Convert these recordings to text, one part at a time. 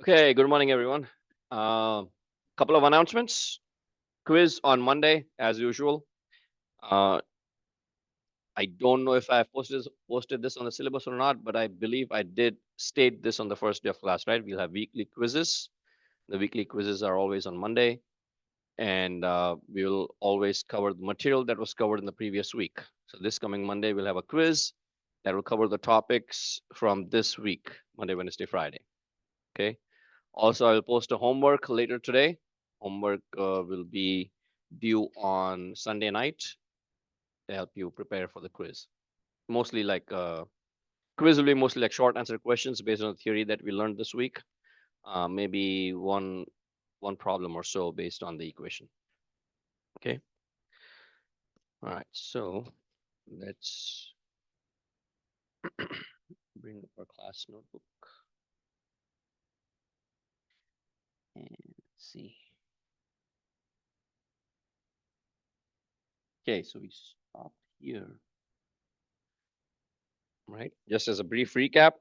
Okay, good morning, everyone. Couple of announcements. Quiz on Monday, as usual. Uh, I don't know if I have posted this on the syllabus or not, but I believe I did state this on the first day of class, right? We'll have weekly quizzes. The weekly quizzes are always on Monday, and we will always cover the material that was covered in the previous week. So this coming Monday, we'll have a quiz that will cover the topics from this week, Monday, Wednesday, Friday. Okay. Also, I will post a homework later today. Homework will be due on Sunday night to help you prepare for the quiz. Mostly like quiz will be mostly like short answer questions based on the theory that we learned this week. Maybe one problem or so based on the equation. Okay. All right. So let's bring up our class notebook and see. Okay, so we stop here. Right. Just as a brief recap,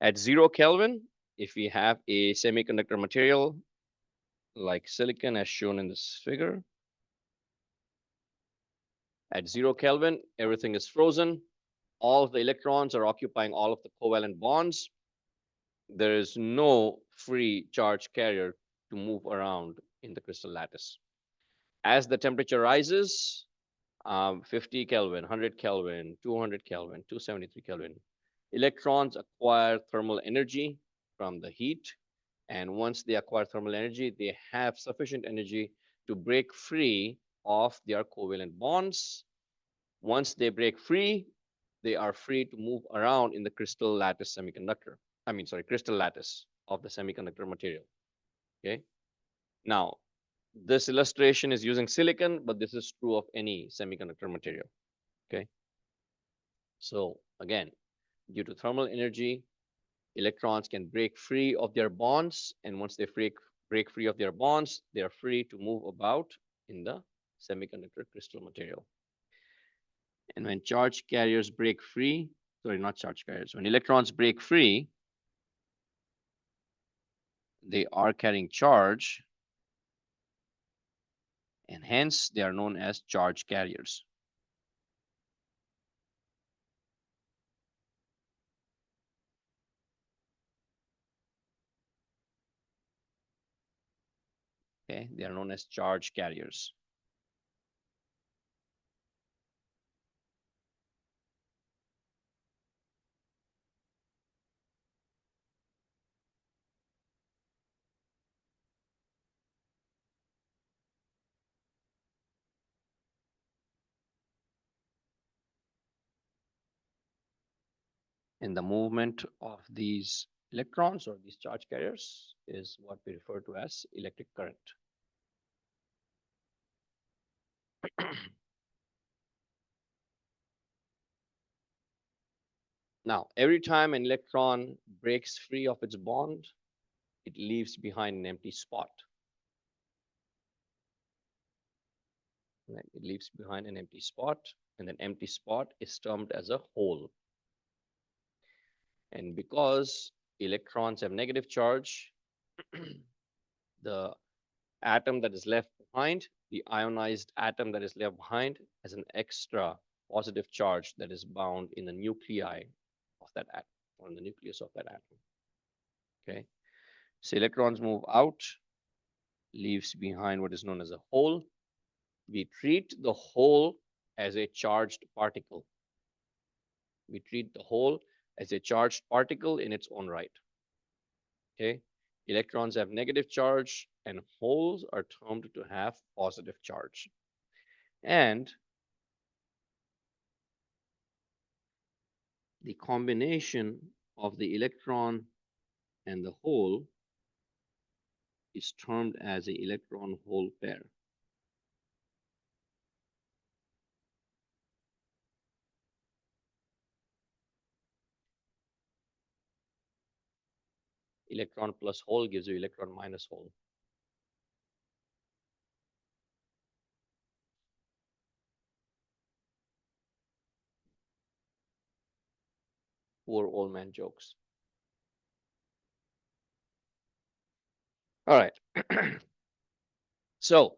at 0 Kelvin, if we have a semiconductor material like silicon as shown in this figure, at 0 Kelvin, everything is frozen. All of the electrons are occupying all of the covalent bonds. There is no free charge carrier to move around in the crystal lattice. As the temperature rises, 50 Kelvin, 100 Kelvin, 200 Kelvin, 273 Kelvin, electrons acquire thermal energy from the heat. And once they acquire thermal energy, they have sufficient energy to break free of their covalent bonds. Once they break free, they are free to move around in the crystal lattice semiconductor. Crystal lattice of the semiconductor material. Okay. Now, this illustration is using silicon, but this is true of any semiconductor material. Okay. So again, due to thermal energy, electrons can break free of their bonds. And once they break free of their bonds, they are free to move about in the semiconductor crystal material. And when charge carriers break free, sorry, not charge carriers, when electrons break free, they are carrying charge, and hence they are known as charge carriers. Okay, they are known as charge carriers. And the movement of these electrons or these charge carriers is what we refer to as electric current. Now, every time an electron breaks free of its bond, it leaves behind an empty spot. Right? It leaves behind an empty spot, and that empty spot is termed as a hole. And because electrons have negative charge, the atom that is left behind, the ionized atom that is left behind, has an extra positive charge that is bound in the nuclei of that atom, or in the nucleus of that atom. Okay, so electrons move out, leaves behind what is known as a hole. We treat the hole as a charged particle. We treat the hole as a charged particle in its own right. Okay, electrons have negative charge, and holes are termed to have positive charge. And the combination of the electron and the hole is termed as an electron-hole pair. Electron plus hole gives you electron minus hole. Poor old man jokes. All right. So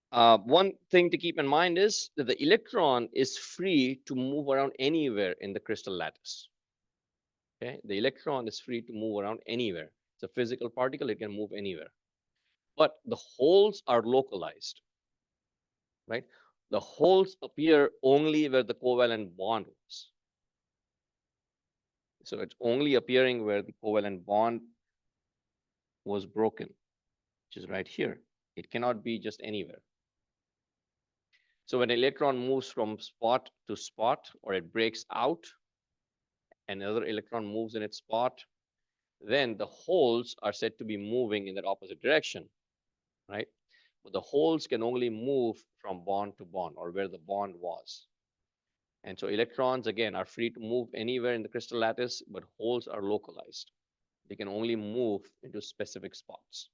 one thing to keep in mind is that the electron is free to move around anywhere in the crystal lattice. Okay, the electron is free to move around anywhere. It's a physical particle; it can move anywhere. But the holes are localized, right? The holes appear only where the covalent bond was. So it's only appearing where the covalent bond was broken, which is right here. It cannot be just anywhere. So when an electron moves from spot to spot, or it breaks out, another electron moves in its spot, then the holes are said to be moving in that opposite direction, right? But the holes can only move from bond to bond, or where the bond was. And so electrons, again, are free to move anywhere in the crystal lattice, but holes are localized. They can only move into specific spots.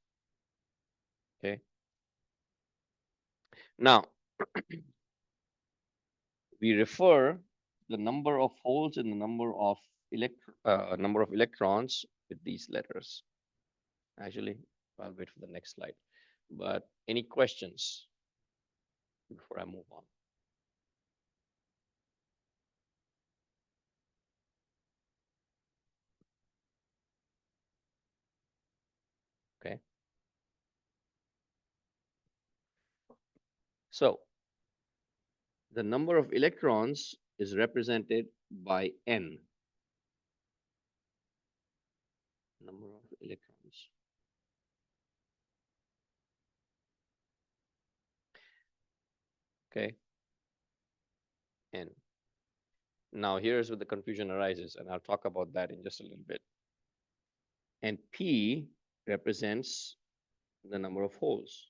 Okay. Now, we refer the number of holes and the number of electrons with these letters. Actually, I'll wait for the next slide. But any questions before I move on? Okay. So the number of electrons is represented by n. Number of electrons. Okay. N. Now here's where the confusion arises, and I'll talk about that in just a little bit. And P represents the number of holes.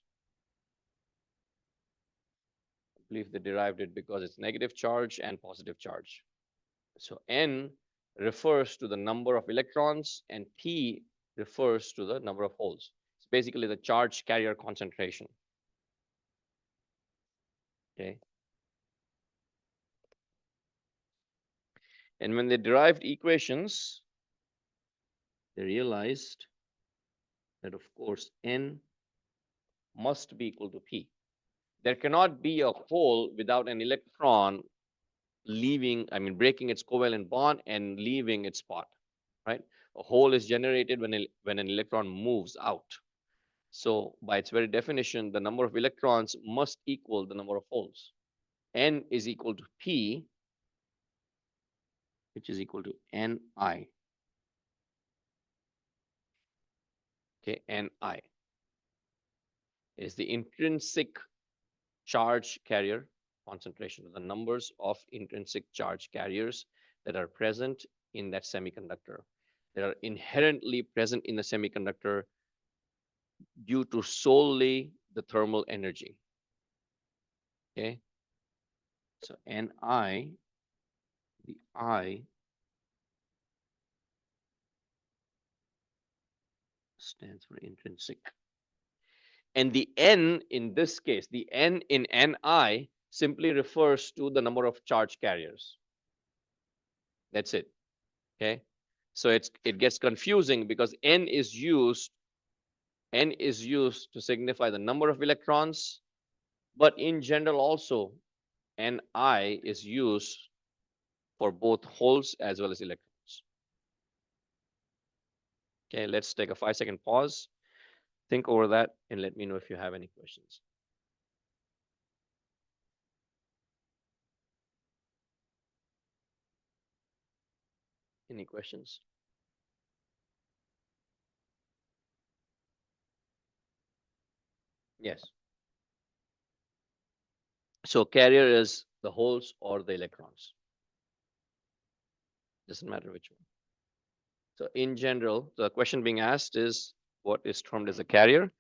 I believe they derived it because it's negative charge and positive charge. So N refers to the number of electrons, and P refers to the number of holes. It's basically the charge carrier concentration. Okay. And when they derived equations, they realized that, of course, N must be equal to P. There cannot be a hole without an electron breaking its covalent bond and leaving its spot, right? A hole is generated when an electron moves out. So by its very definition, the number of electrons must equal the number of holes. N is equal to P, which is equal to Ni. Okay, Ni is the intrinsic charge carrier concentration, the numbers of intrinsic charge carriers that are present in that semiconductor, that are inherently present in the semiconductor due to solely the thermal energy. Okay, so Ni, the I stands for intrinsic. And the N in this case, the N in Ni simply refers to the number of charge carriers. That's it. Okay. So it gets confusing because N is used to signify the number of electrons, but in general also Ni is used for both holes as well as electrons. Okay, let's take a 5-second pause. Think over that and let me know if you have any questions. Any questions? Yes. So carrier is the holes or the electrons. Doesn't matter which one. So in general, the question being asked is what is termed as a carrier?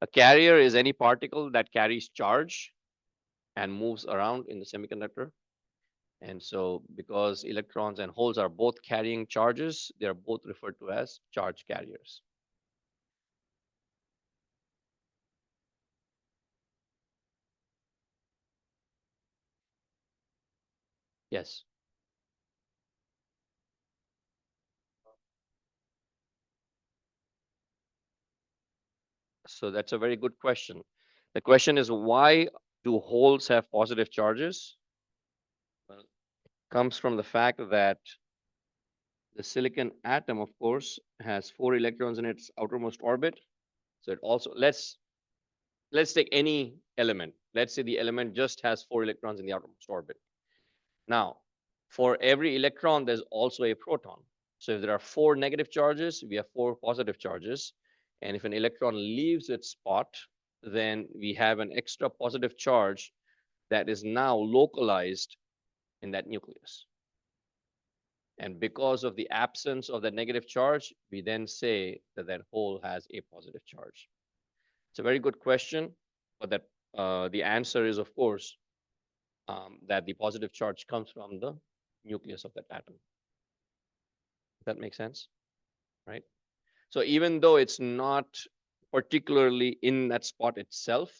A carrier is any particle that carries charge and moves around in the semiconductor. And so because electrons and holes are both carrying charges, they are both referred to as charge carriers. Yes. So that's a very good question. The question is, why do holes have positive charges? Well, it comes from the fact that the silicon atom, of course, has 4 electrons in its outermost orbit. So it also, let's take any element. Let's say the element just has 4 electrons in the outermost orbit. Now, for every electron, there's also a proton. So if there are 4 negative charges, we have 4 positive charges. And if an electron leaves its spot, then we have an extra positive charge that is now localized in that nucleus. And because of the absence of that negative charge, we then say that that hole has a positive charge. It's a very good question, but that the answer is, of course, that the positive charge comes from the nucleus of that atom. Does that make sense? Right? So even though it's not particularly in that spot itself,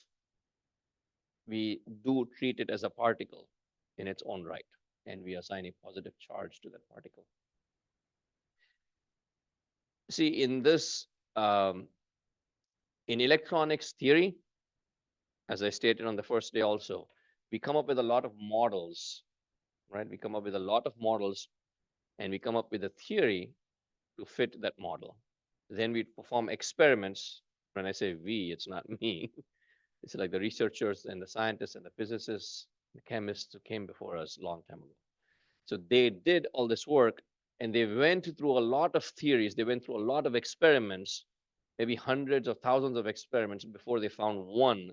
we do treat it as a particle in its own right, and we assign a positive charge to that particle. See, in this, in electronics theory, as I stated on the first day also, we come up with a lot of models, right? We come up with a lot of models, and we come up with a theory to fit that model. Then we perform experiments. When I say we, it's not me. It's like the researchers and the scientists and the physicists, the chemists who came before us a long time ago. So they did all this work, and they went through a lot of theories. They went through a lot of experiments, maybe hundreds of thousands of experiments before they found one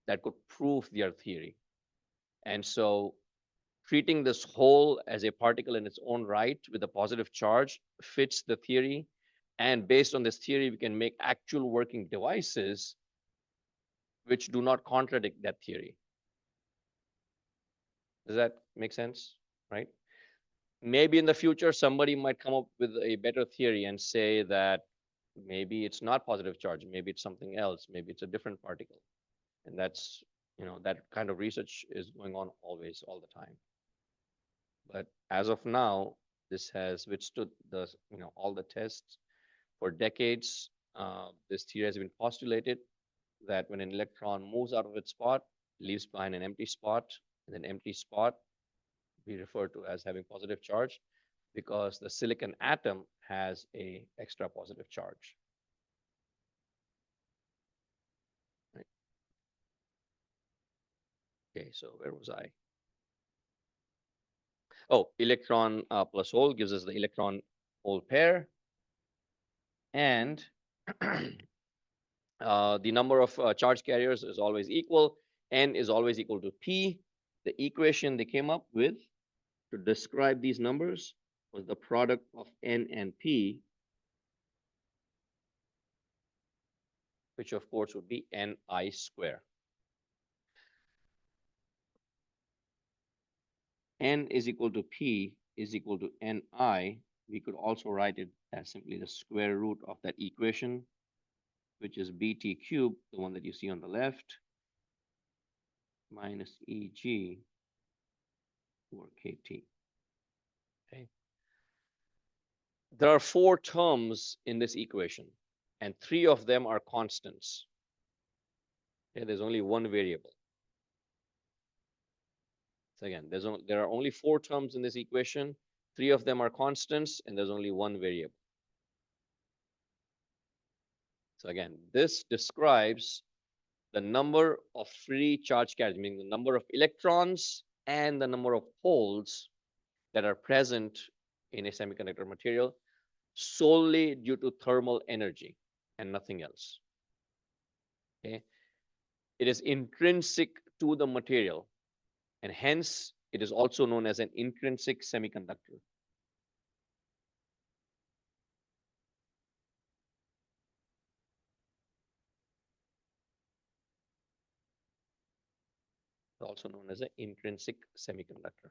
that could prove their theory. And so treating this hole as a particle in its own right with a positive charge fits the theory. And based on this theory, we can make actual working devices which do not contradict that theory. Does that make sense? Right? Maybe in the future, somebody might come up with a better theory and say that maybe it's not positive charge, maybe it's something else, maybe it's a different particle. And that's, that kind of research is going on always, all the time. But as of now, this has withstood the, all the tests for decades. This theory has been postulated that when an electron moves out of its spot, leaves behind an empty spot, and an empty spot we refer to as having positive charge because the silicon atom has a extra positive charge. Right. Okay, so where was I? Oh, electron plus hole gives us the electron hole pair. And the number of charge carriers is always equal. N is always equal to P. The equation they came up with to describe these numbers was the product of N and P, which of course would be Ni square. N is equal to P is equal to Ni. We could also write it as simply the square root of that equation, which is Bt cubed, the one that you see on the left, minus Eg over Kt. Okay. There are 4 terms in this equation, and 3 of them are constants. Okay, there's only one variable. So again, there are only 4 terms in this equation. 3 of them are constants, and there's only one variable. So again, this describes the number of free charge carriers, meaning the number of electrons and the number of holes that are present in a semiconductor material solely due to thermal energy and nothing else. Okay, it is intrinsic to the material, and hence it is also known as an intrinsic semiconductor. It's also known as an intrinsic semiconductor.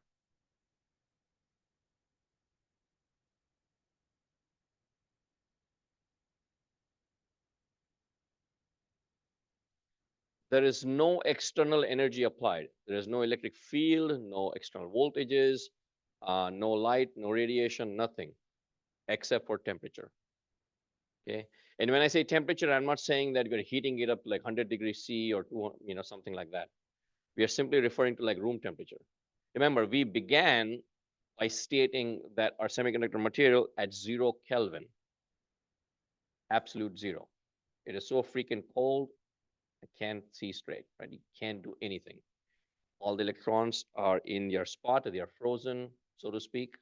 There is no external energy applied. There is no electric field, no external voltages, no light, no radiation, nothing except for temperature. Okay. And when I say temperature, I'm not saying that we're heating it up like 100 degrees C or something like that. We are simply referring to like room temperature. Remember, we began by stating that our semiconductor material at 0 Kelvin, absolute zero. It is so freaking cold, I can't see straight, right? You can't do anything. All the electrons are in your spot, they are frozen, so to speak.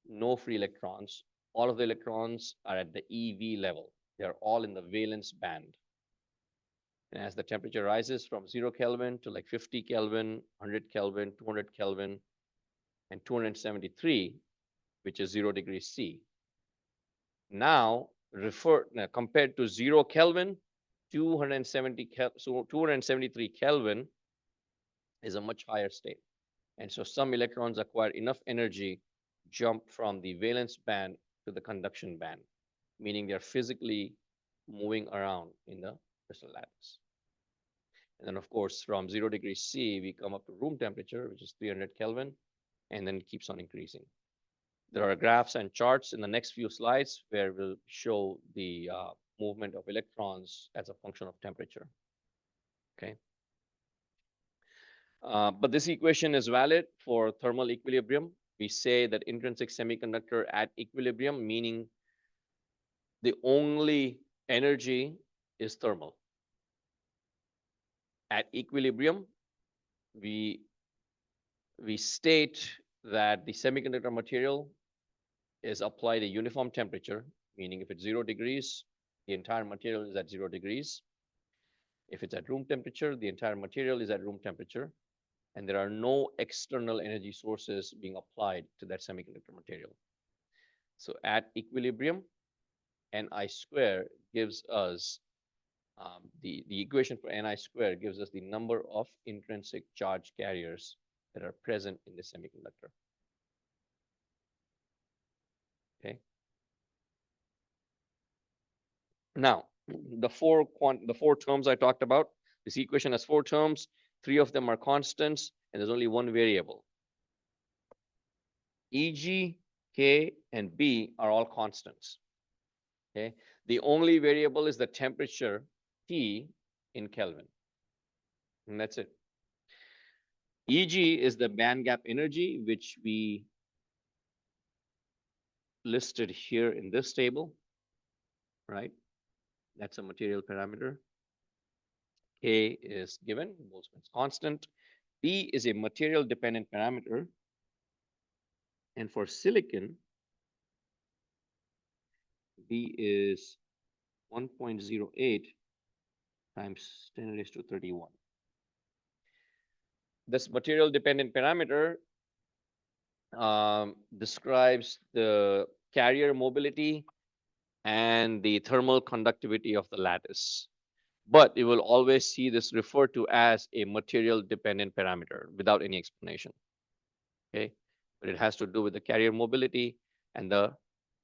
No free electrons. All of the electrons are at the EV level. They are all in the valence band. And as the temperature rises from 0 Kelvin to like 50 Kelvin, 100 Kelvin, 200 Kelvin, and 273, which is 0 degrees C. Now, compared to 0 Kelvin, 273 Kelvin is a much higher state. And so some electrons acquire enough energy, jump from the valence band to the conduction band, meaning they're physically moving around in the crystal lattice. And then, of course, from 0 degrees C, we come up to room temperature, which is 300 Kelvin, and then it keeps on increasing. There are graphs and charts in the next few slides where we'll show the movement of electrons as a function of temperature. Okay. But this equation is valid for thermal equilibrium. We say that intrinsic semiconductor at equilibrium, meaning the only energy is thermal. At equilibrium, we state that the semiconductor material is applied a uniform temperature, meaning if it's 0 degrees, the entire material is at 0 degrees. If it's at room temperature, the entire material is at room temperature, and there are no external energy sources being applied to that semiconductor material. So at equilibrium, Ni square gives us the equation for Ni square gives us the number of intrinsic charge carriers that are present in the semiconductor. Okay. Now, the four terms I talked about, this equation has 4 terms, 3 of them are constants, and there's only one variable. Eg, K, and B are all constants. Okay. The only variable is the temperature T in Kelvin. And that's it. Eg is the band gap energy, which we listed here in this table, right? That's a material parameter. K is given, Boltzmann's constant. B is a material dependent parameter. And for silicon, B is 1.08 times 10 raised to 31. This material dependent parameter describes the carrier mobility and the thermal conductivity of the lattice. But you will always see this referred to as a material dependent parameter without any explanation. Okay, but it has to do with the carrier mobility and the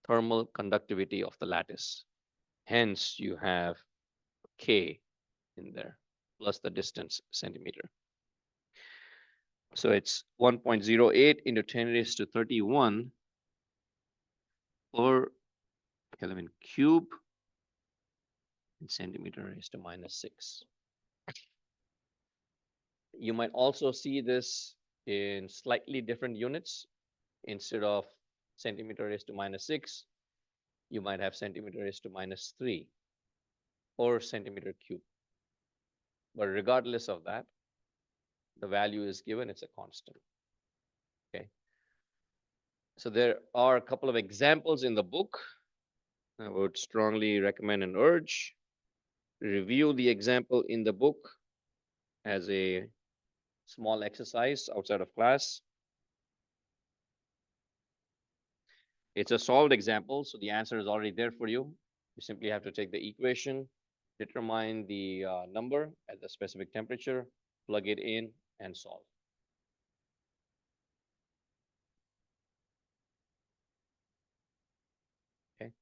thermal conductivity of the lattice. Hence, you have K in there plus the distance centimeter. So it's 1.08 into 10 raised to 31 per Kelvin cube in centimeter raised to -6. You might also see this in slightly different units. Instead of centimeter raised to -6, you might have centimeter raised to -3 or centimeter cube. But regardless of that, the value is given, it's a constant. Okay. So there are a couple of examples in the book. I would strongly recommend and urge. Review the example in the book as a small exercise outside of class. It's a solved example, so the answer is already there for you. You simply have to take the equation, determine the number at the specific temperature, plug it in, and solve. Okay.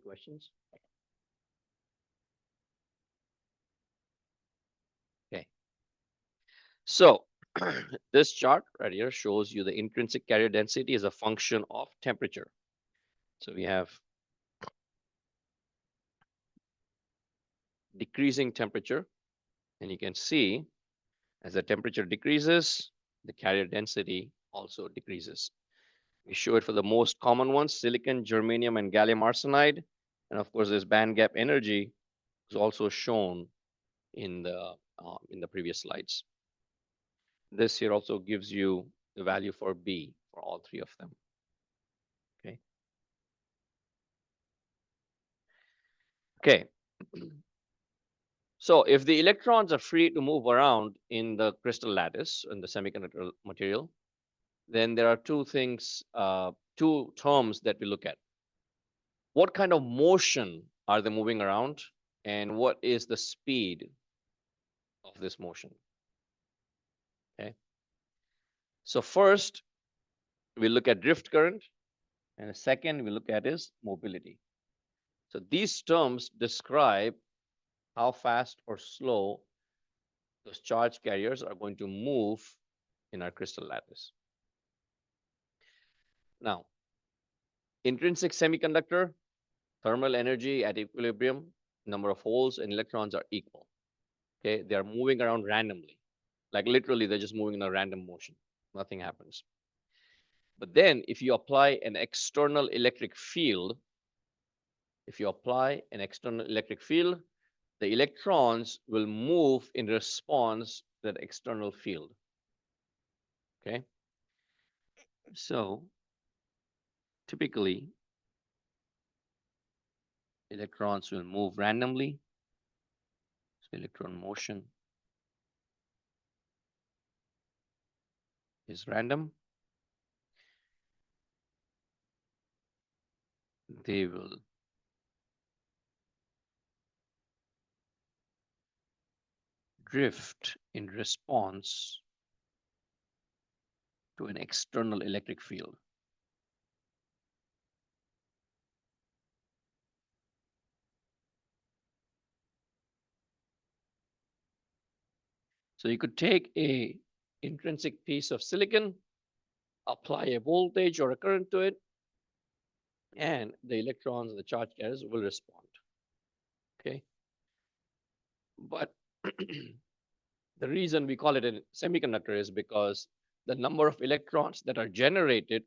questions? Okay. So this chart right here shows you the intrinsic carrier density as a function of temperature. So we have decreasing temperature, and you can see as the temperature decreases, the carrier density also decreases. We show it for the most common ones, silicon, germanium, and gallium arsenide. And of course, this band gap energy is also shown in the previous slides. This here also gives you the value for B for all three of them. Okay. Okay. So if the electrons are free to move around in the crystal lattice, in the semiconductor material, then there are two things, two terms that we look at. What kind of motion are they moving around? And what is the speed of this motion? Okay. So first, we look at drift current, and second, we look at is mobility. So these terms describe how fast or slow those charge carriers are going to move in our crystal lattice. Now, intrinsic semiconductor, thermal energy at equilibrium, number of holes and electrons are equal. Okay, they are moving around randomly. Like literally, they're just moving in a random motion. Nothing happens. But then if you apply an external electric field, the electrons will move in response to that external field. Okay. So typically, electrons will move randomly. So electron motion is random. They will drift in response to an external electric field. So you could take a intrinsic piece of silicon, apply a voltage or a current to it, and the electrons, the charge carriers will respond. Okay. But the reason we call it a semiconductor is because the number of electrons that are generated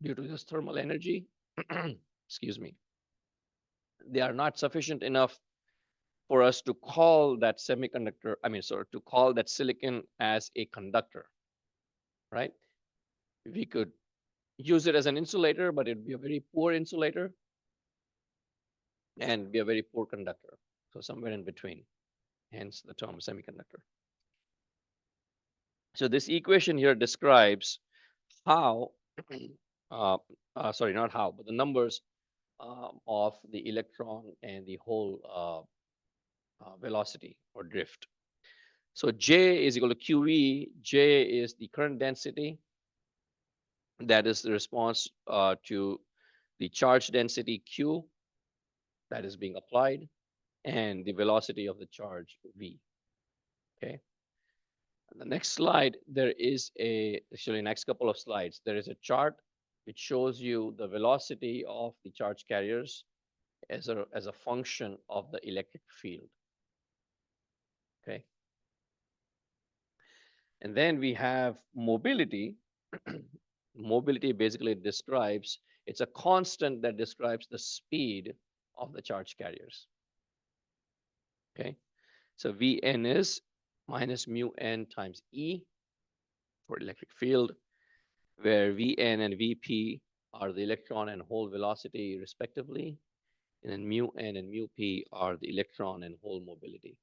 due to this thermal energy, excuse me, they are not sufficient enough for us to call that semiconductor, to call that silicon as a conductor, right? We could use it as an insulator, but it'd be a very poor insulator and be a very poor conductor. So somewhere in between, hence the term semiconductor. So this equation here describes how, sorry, not how, but the numbers of the electron and the whole velocity or drift. So J is equal to QE. J is the current density. That is the response to the charge density Q that is being applied, and the velocity of the charge V. Okay. On the next slide, there is actually next couple of slides, there is a chart which shows you the velocity of the charge carriers as a function of the electric field. Okay. And then we have mobility. Mobility basically describes, it's a constant that describes the speed of the charge carriers. Okay. So Vn is minus mu n times E for electric field, where Vn and Vp are the electron and hole velocity respectively, and then mu n and mu p are the electron and hole mobility.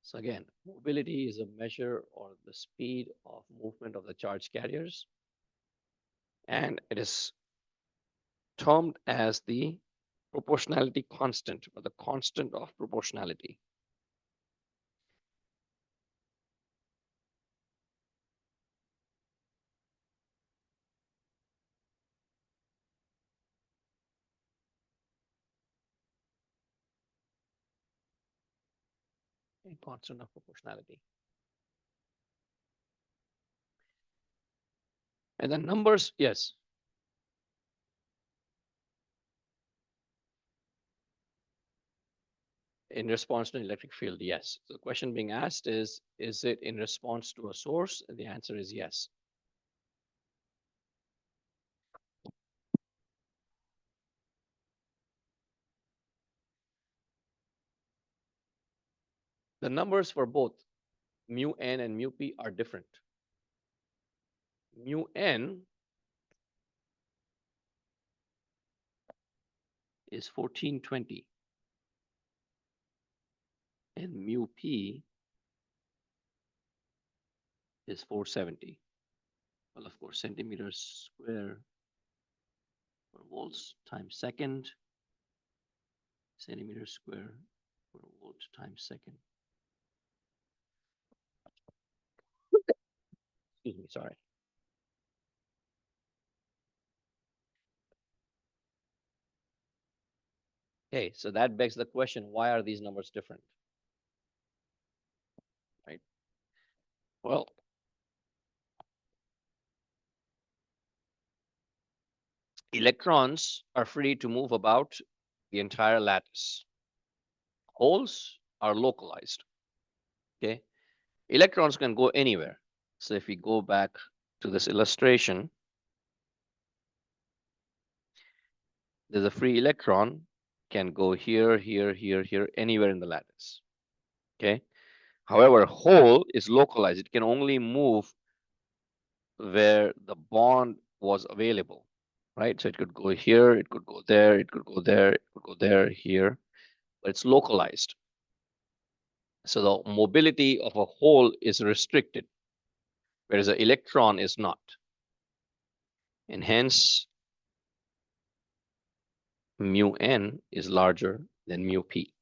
So again, mobility is a measure or the speed of movement of the charge carriers, and it is termed as the proportionality constant, or the constant of proportionality. A constant of proportionality. And then numbers, yes. In response to an electric field, yes. So the question being asked is it in response to a source? And the answer is yes. The numbers for both mu n and mu p are different. Mu n is 1420 and mu p is 470. Well, of course, centimeters square per volts times second, centimeters square per volt times second. Excuse me, sorry. Okay, so that begs the question, why are these numbers different? Right? Well, electrons are free to move about the entire lattice. Holes are localized. Okay, electrons can go anywhere. So if we go back to this illustration, there's a free electron can go here, here, here, here, anywhere in the lattice. Okay. However, hole is localized. It can only move where the bond was available, right? So it could go here, it could go there, it could go there, it could go there, here, but it's localized. So the mobility of a hole is restricted, whereas an electron is not. And hence, mu n is larger than mu p.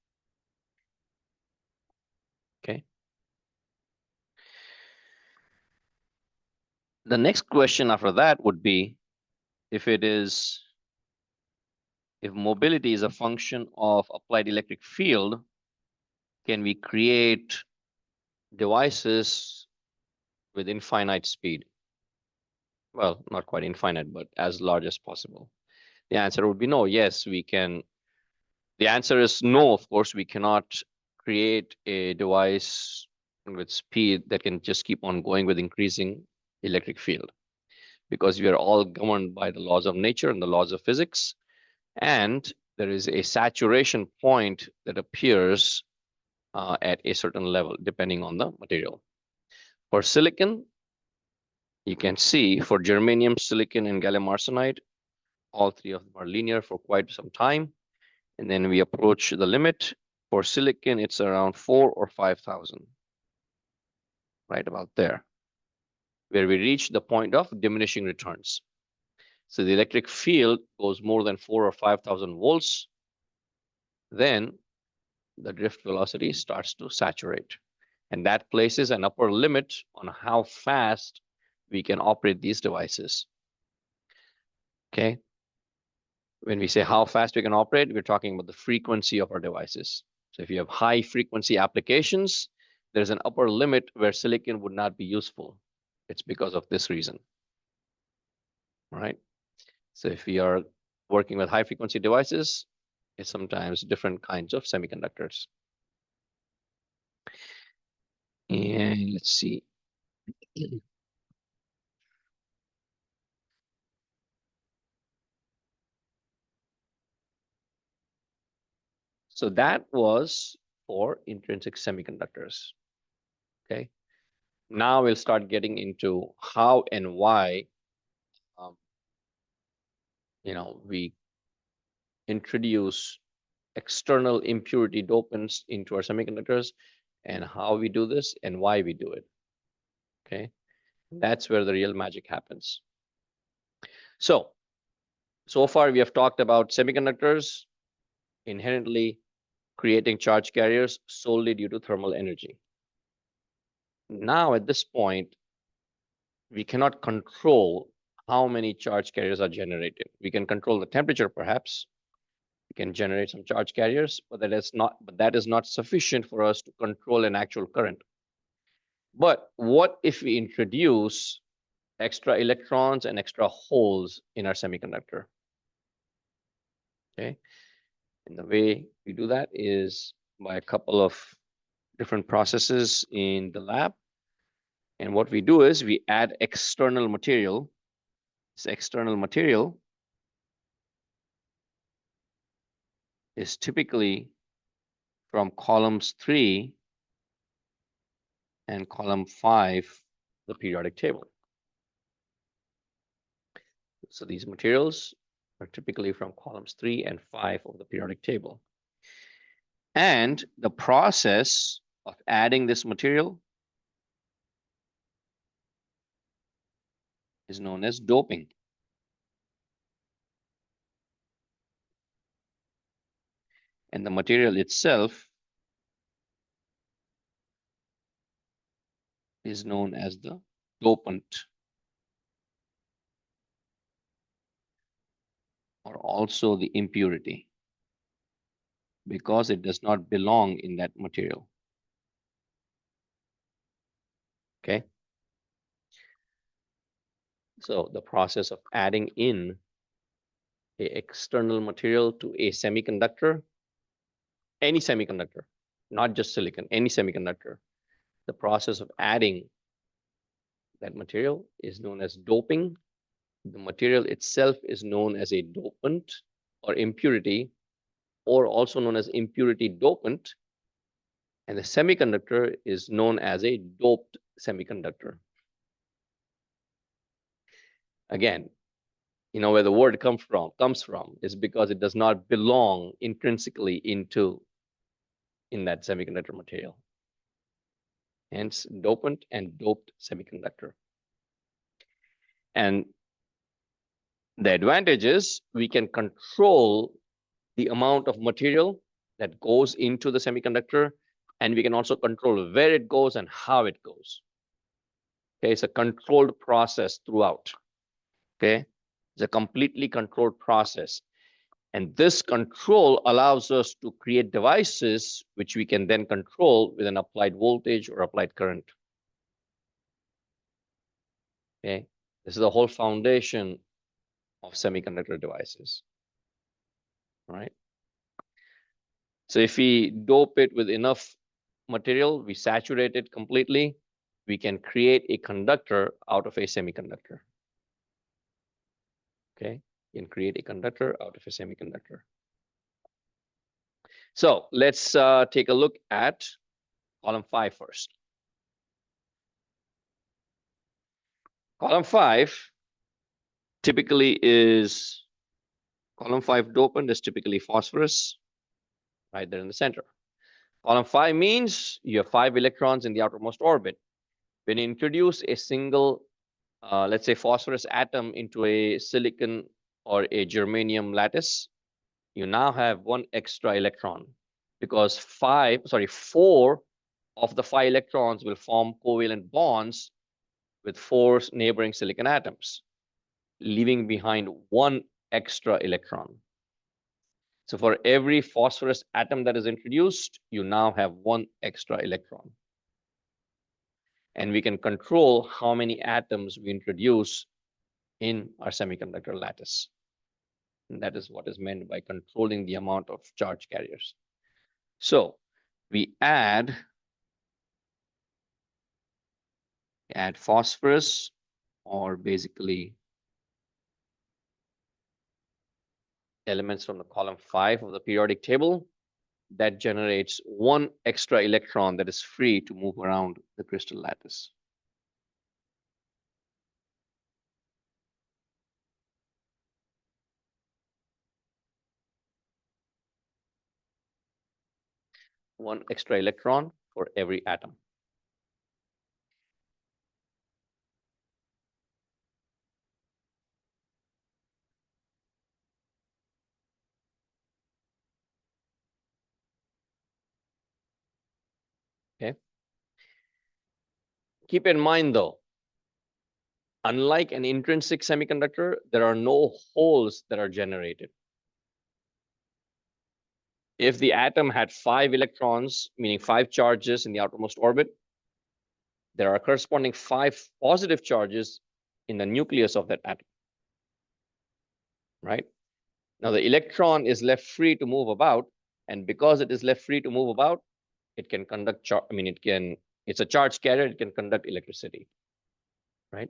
Okay. The next question after that would be, if mobility is a function of applied electric field, can we create devices with infinite speed? Well, not quite infinite, but as large as possible. The answer would be no. Yes, we can. The answer is no, of course, we cannot create a device with speed that can just keep on going with increasing electric field, because we are all governed by the laws of nature and the laws of physics. And there is a saturation point that appears at a certain level, depending on the material. For silicon, you can see for germanium, silicon, and gallium arsenide, all three of them are linear for quite some time. And then we approach the limit. For silicon, it's around 4 or 5,000, right about there, where we reach the point of diminishing returns. So the electric field goes more than 4 or 5,000 volts, then the drift velocity starts to saturate. And that places an upper limit on how fast we can operate these devices. Okay. When we say how fast we can operate, we're talking about the frequency of our devices. So if you have high frequency applications, there's an upper limit where silicon would not be useful. It's because of this reason. All right. So if we are working with high frequency devices, it's sometimes different kinds of semiconductors. And let's see. So that was for intrinsic semiconductors. Okay. Now we'll start getting into how and why we introduce external impurity dopants into our semiconductors, and how we do this and why we do it. Okay. That's where the real magic happens. So far we have talked about semiconductors inherently creating charge carriers solely due to thermal energy. Now, at this point, we cannot control how many charge carriers are generated. We can control the temperature, perhaps, We can generate some charge carriers, but that is not sufficient for us to control an actual current. But what if we introduce extra electrons and extra holes in our semiconductor? Okay. And the way we do that is by a couple of different processes in the lab. And what we do is we add external material. This external material is typically from columns 3 and column 5, the periodic table. So these materials are typically from columns 3 and 5 of the periodic table. And the process of adding this material is known as doping. And the material itself is known as the dopant, or also the impurity, because it does not belong in that material. Okay. So the process of adding in an external material to a semiconductor, any semiconductor, not just silicon, any semiconductor, the process of adding that material is known as doping. The material itself is known as a dopant or impurity, or also known as impurity dopant. And the semiconductor is known as a doped semiconductor. Again, you know where the word comes from is because it does not belong intrinsically in that semiconductor material. Hence, dopant and doped semiconductor. And the advantage is we can control the amount of material that goes into the semiconductor, and we can also control where it goes and how it goes. Okay, it's a controlled process throughout. Okay, it's a completely controlled process. And this control allows us to create devices which we can then control with an applied voltage or applied current. Okay, this is the whole foundation of semiconductor devices. All right. So if we dope it with enough material, we saturate it completely, we can create a conductor out of a semiconductor. Okay, you can create a conductor out of a semiconductor. So let's take a look at column 5 first. Column 5 typically is, column 5 dopant is typically phosphorus, right there in the center. Column 5 means you have 5 electrons in the outermost orbit. When you introduce a single, let's say phosphorus atom into a silicon or a germanium lattice, you now have 1 extra electron, because 4 of the 5 electrons will form covalent bonds with 4 neighboring silicon atoms, leaving behind 1 extra electron. So for every phosphorus atom that is introduced, you now have 1 extra electron. And we can control how many atoms we introduce in our semiconductor lattice. And that is what is meant by controlling the amount of charge carriers. So we add phosphorus, or basically elements from the column 5 of the periodic table, that generates 1 extra electron that is free to move around the crystal lattice. One extra electron for every atom. Okay. Keep in mind though, unlike an intrinsic semiconductor, there are no holes that are generated. If the atom had 5 electrons, meaning 5 charges in the outermost orbit, there are corresponding 5 positive charges in the nucleus of that atom, right? Now the electron is left free to move about, and because it is left free to move about, it can conduct it's a charge carrier, it can conduct electricity, right?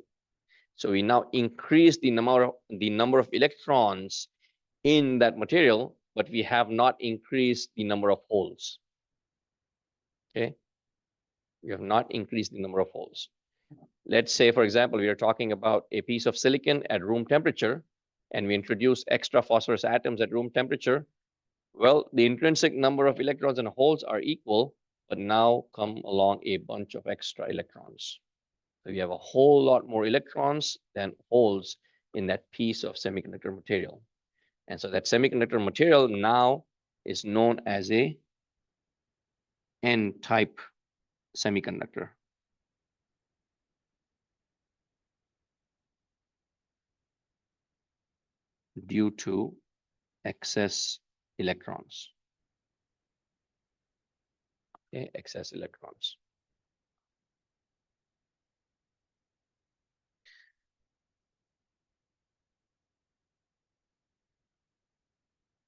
So we now increase the number of electrons in that material, but we have not increased the number of holes. Okay, we have not increased the number of holes. Let's say, for example, we are talking about a piece of silicon at room temperature, and we introduce extra phosphorus atoms at room temperature. Well, the intrinsic number of electrons and holes are equal, but now come along a bunch of extra electrons. So you have a whole lot more electrons than holes in that piece of semiconductor material. And so that semiconductor material now is known as a N-type semiconductor. Due to excess electrons. Okay, excess electrons.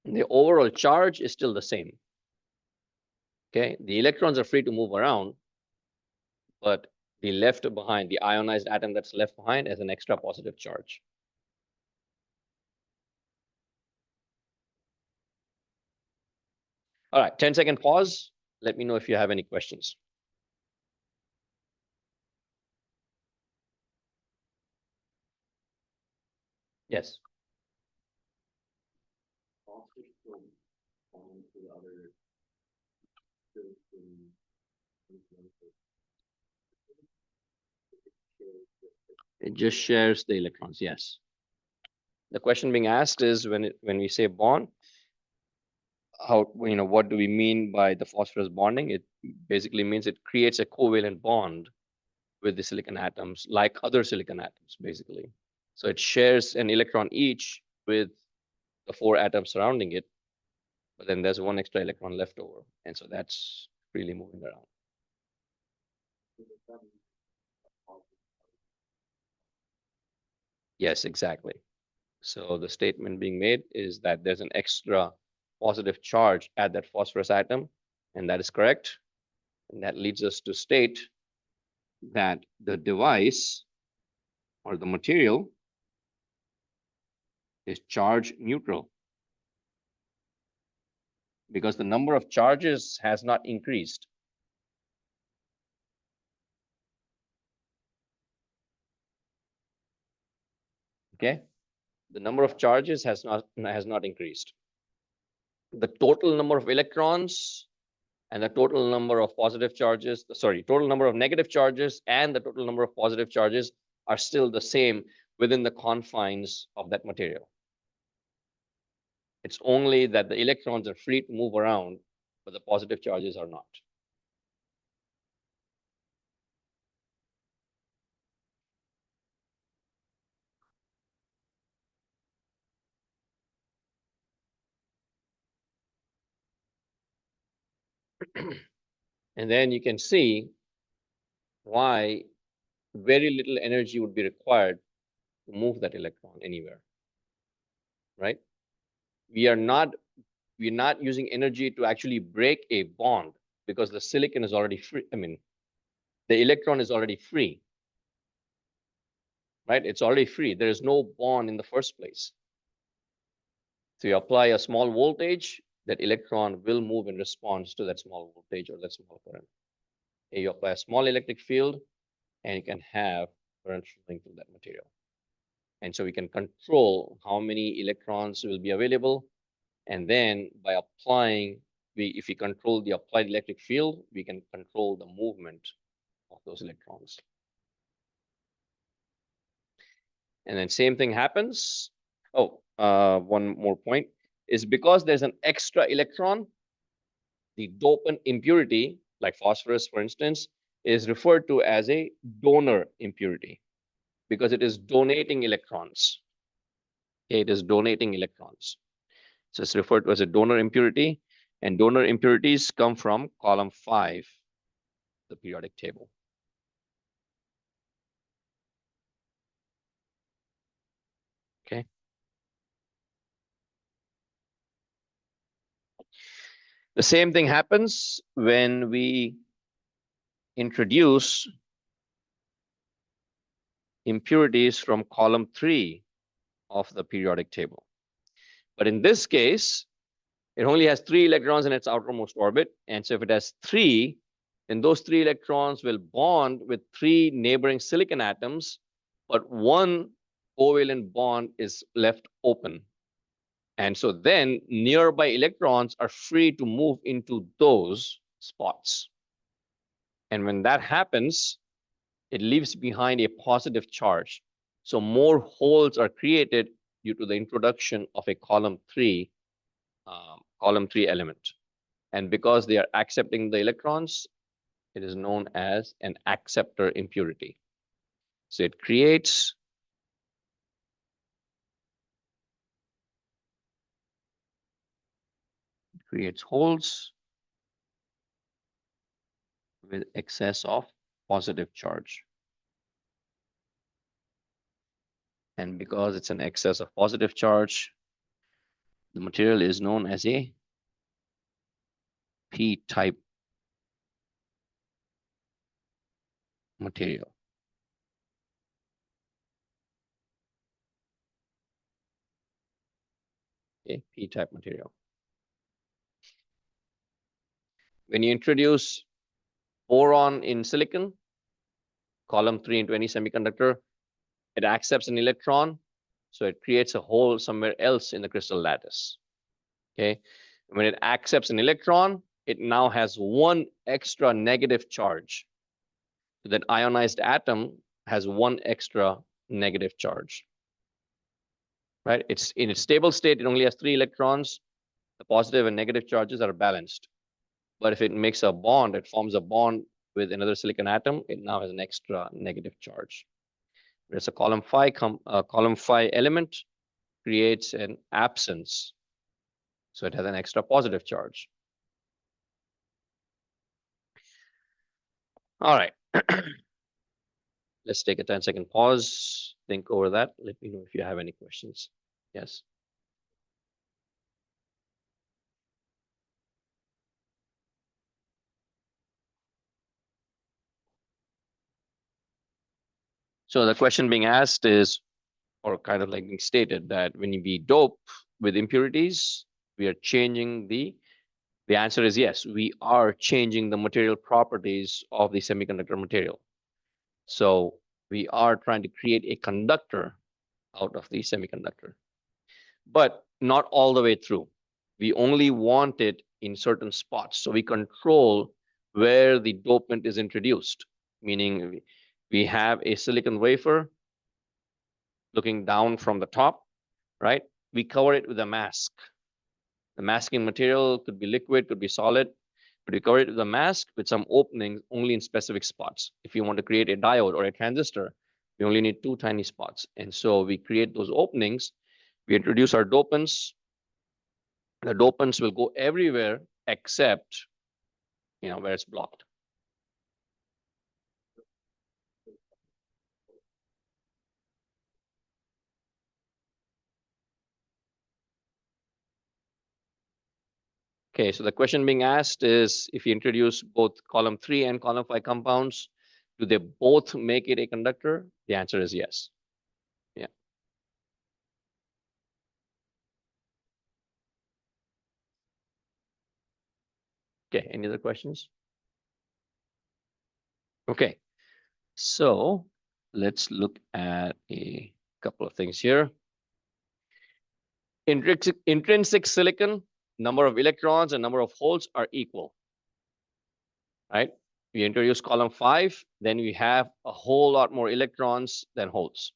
The overall charge is still the same. Okay, the electrons are free to move around, but the ionized atom that's left behind has an extra positive charge. All right, 10-second pause. Let me know if you have any questions. Yes. It just shares the electrons, yes. The question being asked is when we say bond, what do we mean by the phosphorus bonding? It basically means it creates a covalent bond with the silicon atoms, like other silicon atoms, basically. So it shares an electron each with the 4 atoms surrounding it, but then there's one extra electron left over, and so that's really moving around. Yes, exactly. So the statement being made is that there's an extra positive charge at that phosphorus atom, and that is correct. And that leads us to state that the device or the material is charge neutral because the number of charges has not increased. Okay, the number of charges has not increased. The total number of electrons and the total number of positive charges, total number of negative charges and the total number of positive charges are still the same within the confines of that material. It's only that the electrons are free to move around, but the positive charges are not. And then you can see why very little energy would be required to move that electron anywhere, right? We're not using energy to actually break a bond because the silicon is already free. The electron is already free, right? It's already free. There is no bond in the first place. So you apply a small voltage, that electron will move in response to that small voltage or that small current. And you apply a small electric field, and you can have current flowing through that material. And so we can control how many electrons will be available. And then by applying, if we control the applied electric field, we can control the movement of those electrons. And then same thing happens. One more point is because there's an extra electron, the dopant impurity, like phosphorus, for instance, is referred to as a donor impurity because it is donating electrons. Okay, it is donating electrons. So it's referred to as a donor impurity. And donor impurities come from column 5, the periodic table. Okay. The same thing happens when we introduce impurities from column 3 of the periodic table. But in this case, it only has 3 electrons in its outermost orbit. And so if it has 3, then those 3 electrons will bond with 3 neighboring silicon atoms, but one covalent bond is left open. And so then nearby electrons are free to move into those spots. And when that happens, it leaves behind a positive charge. So more holes are created due to the introduction of a column 3 element. And because they are accepting the electrons, it is known as an acceptor impurity. So it creates holes with excess of positive charge. And because it's an excess of positive charge, the material is known as a p-type material. Okay, p-type material. When you introduce boron in silicon, column 3 into any semiconductor, it accepts an electron, so it creates a hole somewhere else in the crystal lattice. Okay, when it accepts an electron, it now has one extra negative charge. So that ionized atom has one extra negative charge. Right? It's in its stable state, it only has 3 electrons. The positive and negative charges are balanced. But if it makes a bond, it forms a bond with another silicon atom, it now has an extra negative charge. Whereas a column 5 element creates an absence. So it has an extra positive charge. All right. Let's take a 10-second pause. Think over that. Let me know if you have any questions. Yes. So the question being asked is, or kind of like being stated, that when we dope with impurities, we are changing the answer is yes, we are changing the material properties of the semiconductor material. So we are trying to create a conductor out of the semiconductor, but not all the way through. We only want it in certain spots. So we control where the dopant is introduced, meaning we have a silicon wafer looking down from the top, right? We cover it with a mask. The masking material could be liquid, could be solid, but we cover it with a mask with some openings only in specific spots. If you want to create a diode or a transistor, we only need 2 tiny spots. And so we create those openings. We introduce our dopants. The dopants will go everywhere except, where it's blocked. Okay, so the question being asked is, if you introduce both column 3 and column 5 compounds, do they both make it a conductor? The answer is yes. Yeah. Okay, any other questions? Okay, so let's look at a couple of things here. Intrinsic silicon, number of electrons and number of holes are equal, right? We introduce column 5, then we have a whole lot more electrons than holes.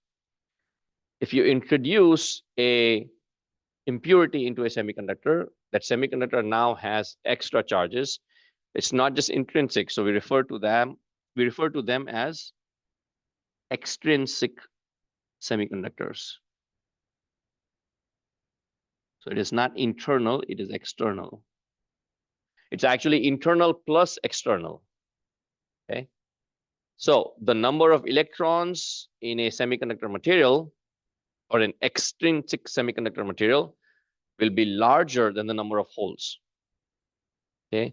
If you introduce a impurity into a semiconductor, that semiconductor now has extra charges. It's not just intrinsic, so we refer to them as extrinsic semiconductors. So it is not internal, it is external. It's actually internal plus external. Okay. So the number of electrons in a semiconductor material or an extrinsic semiconductor material will be larger than the number of holes. Okay.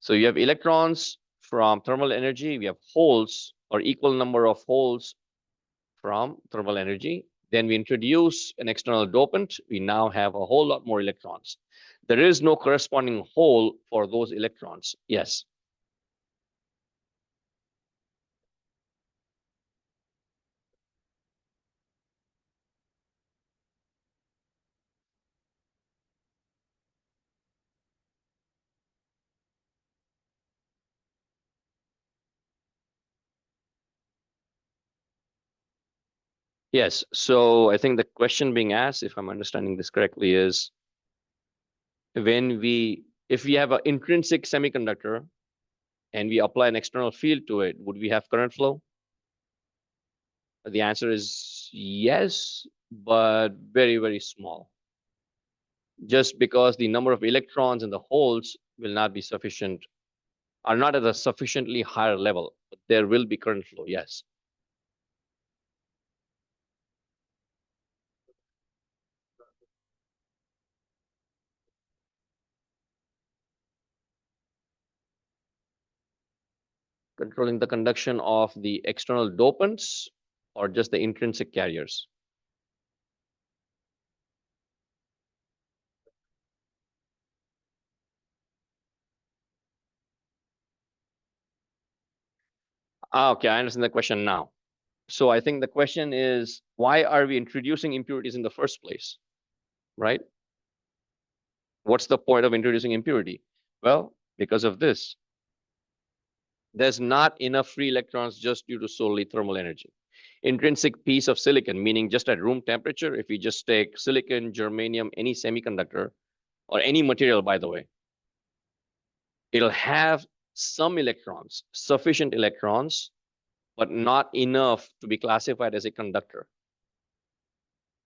So you have electrons from thermal energy, we have holes or equal number of holes from thermal energy. Then we introduce an external dopant. We now have a whole lot more electrons. There is no corresponding hole for those electrons. Yes. Yes. So I think the question being asked, if I'm understanding this correctly, is if we have an intrinsic semiconductor and we apply an external field to it, would we have current flow? The answer is yes, but very, very small. Just because the number of electrons in the holes will not be sufficient, are not at a sufficiently higher level, but there will be current flow, yes. Controlling the conduction of the external dopants or just the intrinsic carriers? Okay, I understand the question now. So I think the question is, why are we introducing impurities in the first place, right? What's the point of introducing impurity? Well, because of this. There's not enough free electrons just due to solely thermal energy. Intrinsic piece of silicon, meaning just at room temperature, if we just take silicon, germanium, any semiconductor, or any material, by the way, it'll have some electrons, sufficient electrons, but not enough to be classified as a conductor.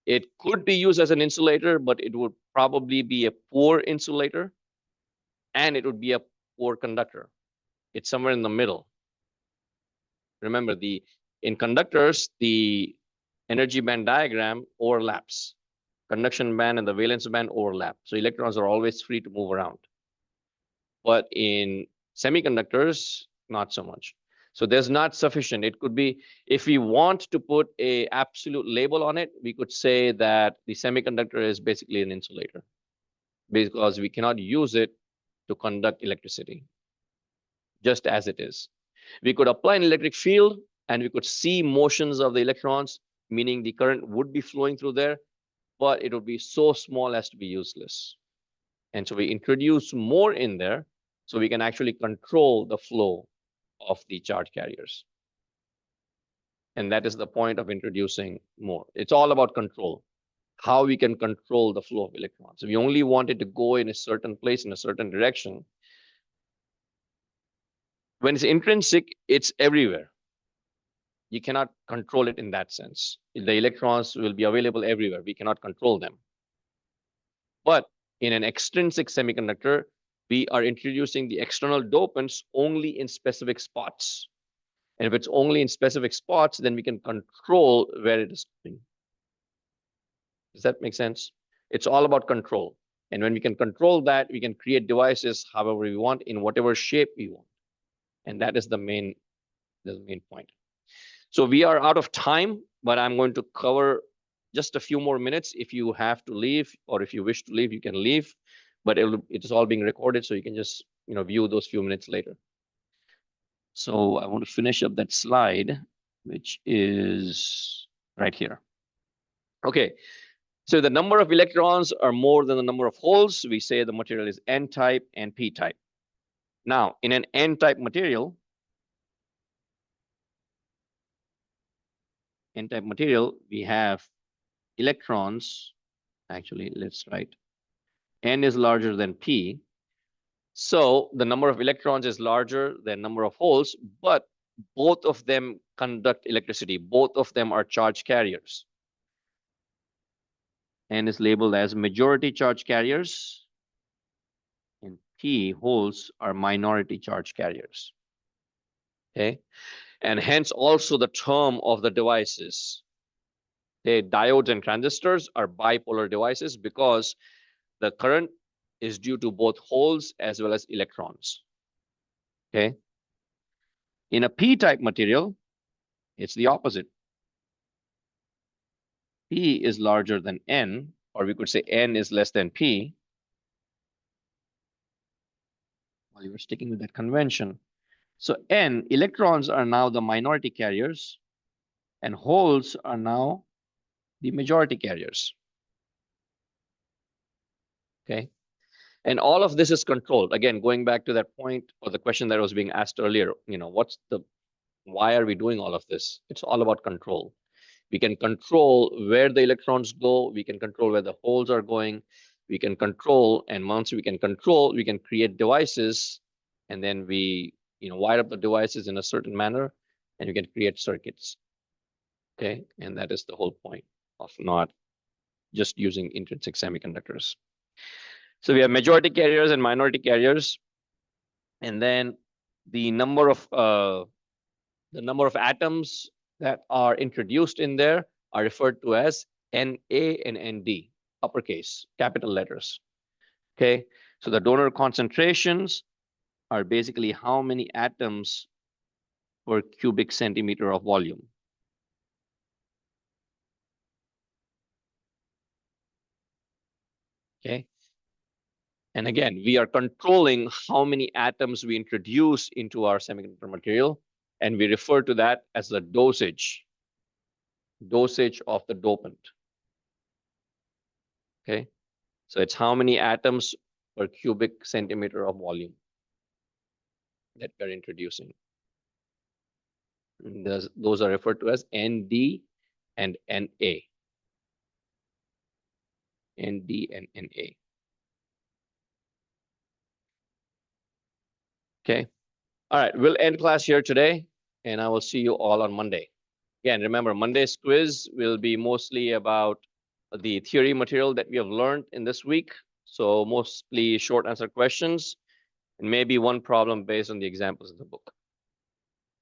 It could be used as an insulator, but it would probably be a poor insulator, and it would be a poor conductor. It's somewhere in the middle. Remember, in conductors, the energy band diagram overlaps. Conduction band and the valence band overlap. So electrons are always free to move around. But in semiconductors, not so much. So there's not sufficient. It could be, if we want to put a absolute label on it, we could say that the semiconductor is basically an insulator because we cannot use it to conduct electricity just as it is. We could apply an electric field and we could see motions of the electrons, meaning the current would be flowing through there, but it would be so small as to be useless. And so we introduce more in there so we can actually control the flow of the charge carriers. And that is the point of introducing more. It's all about control, how we can control the flow of electrons. If we only wanted to go in a certain place, in a certain direction, when it's intrinsic, it's everywhere. You cannot control it in that sense. The electrons will be available everywhere. We cannot control them. But in an extrinsic semiconductor, we are introducing the external dopants only in specific spots. And if it's only in specific spots, then we can control where it is going. Does that make sense? It's all about control. And when we can control that, we can create devices however we want, in whatever shape we want. And that is the main point. So we are out of time, but I'm going to cover just a few more minutes. If you have to leave or if you wish to leave, you can leave. But it is all being recorded, so you can just view those few minutes later. So I want to finish up that slide, which is right here. Okay, so the number of electrons are more than the number of holes. We say the material is N-type and P-type. Now, in an N-type material, we have electrons. Actually, let's write N is larger than P. So the number of electrons is larger than number of holes, but both of them conduct electricity. Both of them are charge carriers. N is labeled as majority charge carriers, and p holes are minority charge carriers. Okay, and hence also the term of the devices. Okay, diodes and transistors are bipolar devices because the current is due to both holes as well as electrons. Okay, in a p-type material, it's the opposite. P is larger than N, or we could say N is less than P. Well, you were sticking with that convention. So N, electrons are now the minority carriers, and holes are now the majority carriers. Okay. And all of this is controlled. Again, going back to that point or the question that was being asked earlier, why are we doing all of this? It's all about control. We can control where the electrons go. We can control where the holes are going. We can control, and once we can control, we can create devices, and then we wire up the devices in a certain manner, and you can create circuits. Okay, and that is the whole point of not just using intrinsic semiconductors. So we have majority carriers and minority carriers, and then the number of atoms that are introduced in there are referred to as Na and Nd, uppercase, capital letters. Okay, so the donor concentrations are basically how many atoms per cubic centimeter of volume. Okay, and again, we are controlling how many atoms we introduce into our semiconductor material, and we refer to that as the dosage of the dopant. Okay, so it's how many atoms per cubic centimeter of volume that we're introducing. And those are referred to as Nd and Na. Nd and Na. Okay. All right. We'll end class here today, and I will see you all on Monday. Again, remember, Monday's quiz will be mostly about the theory material that we have learned in this week. So mostly short answer questions, and maybe one problem based on the examples in the book.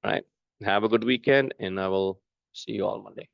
All right. Have a good weekend, and I will see you all Monday.